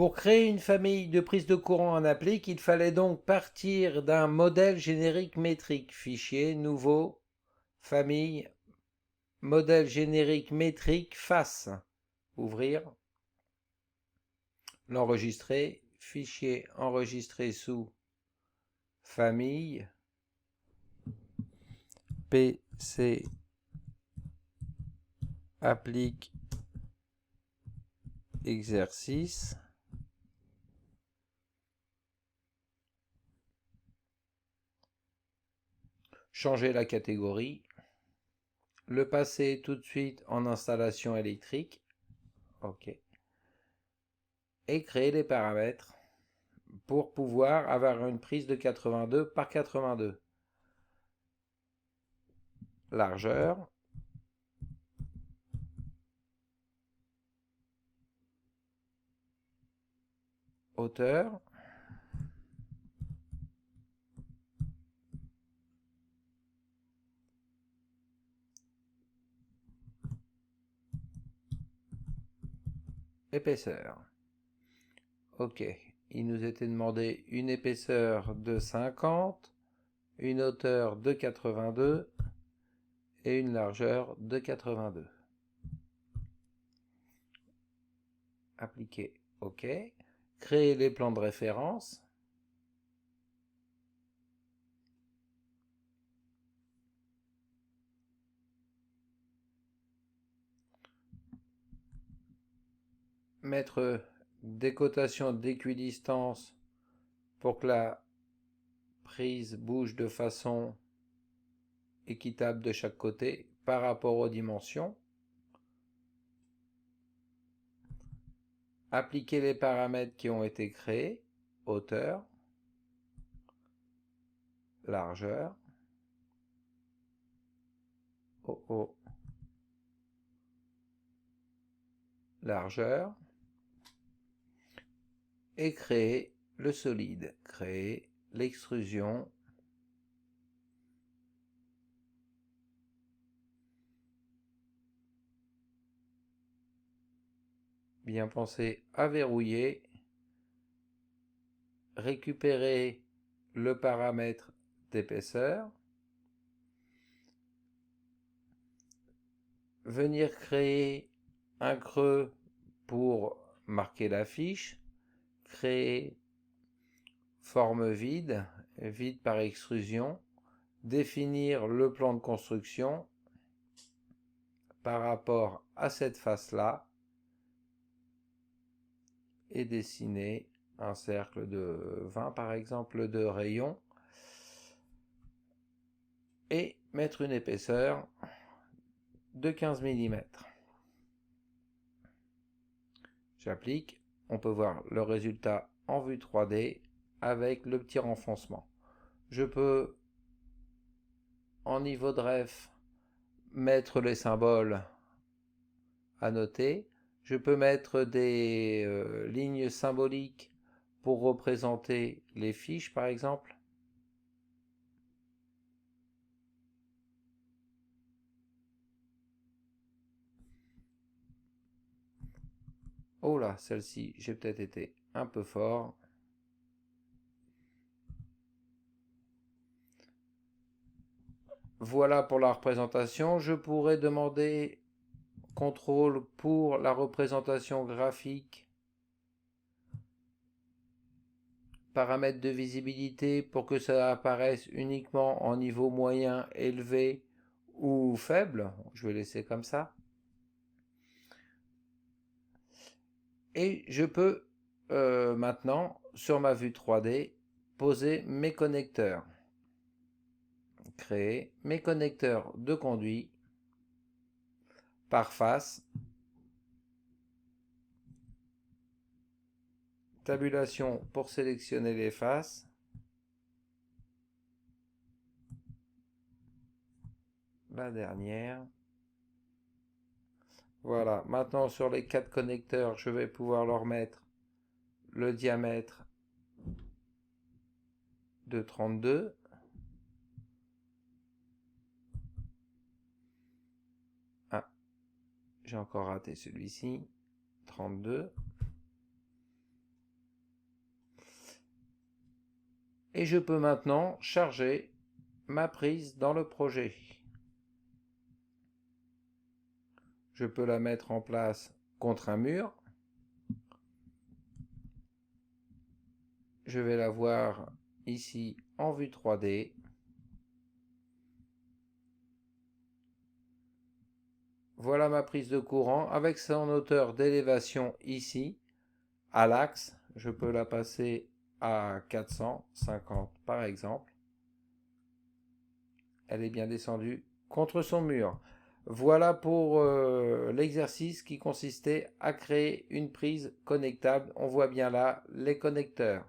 Pour créer une famille de prises de courant en applique, il fallait donc partir d'un modèle générique métrique. Fichier, nouveau, famille, modèle générique métrique, face. Ouvrir, l'enregistrer, fichier enregistré sous famille, PC applique exercice. Changer la catégorie. Le passer tout de suite en installation électrique. OK. Et créer les paramètres pour pouvoir avoir une prise de 82 par 82. Largeur. Hauteur. Épaisseur. OK. Il nous était demandé une épaisseur de 50, une hauteur de 82 et une largeur de 82. Appliquer. OK. Créer les plans de référence. Mettre des cotations d'équidistance pour que la prise bouge de façon équitable de chaque côté par rapport aux dimensions. Appliquer les paramètres qui ont été créés, hauteur, largeur, largeur, et créer le solide, créer l'extrusion, bien penser à verrouiller, récupérer le paramètre d'épaisseur, venir créer un creux pour marquer la fiche, créer forme vide, vide par extrusion, définir le plan de construction par rapport à cette face-là et dessiner un cercle de 20 par exemple de rayons et mettre une épaisseur de 15 mm. J'applique, on peut voir le résultat en vue 3D avec le petit renfoncement. Je peux en niveau de ref mettre les symboles à noter. Je peux mettre des lignes symboliques pour représenter les fiches par exemple. Oh là, celle-ci, j'ai peut-être été un peu fort. Voilà pour la représentation. Je pourrais demander contrôle pour la représentation graphique. Paramètres de visibilité pour que ça apparaisse uniquement en niveau moyen, élevé ou faible. Je vais laisser comme ça. Et je peux maintenant, sur ma vue 3D, poser mes connecteurs. Créer mes connecteurs de conduit par face. Tabulation pour sélectionner les faces. La dernière. Voilà, maintenant sur les 4 connecteurs, je vais pouvoir leur mettre le diamètre de 32. Ah, j'ai encore raté celui-ci. 32. Et je peux maintenant charger ma prise dans le projet. Je peux la mettre en place contre un mur. Je vais la voir ici en vue 3D. Voilà ma prise de courant avec son hauteur d'élévation ici à l'axe. Je peux la passer à 450 par exemple. Elle est bien descendue contre son mur. Voilà pour l'exercice qui consistait à créer une prise connectable. On voit bien là les connecteurs.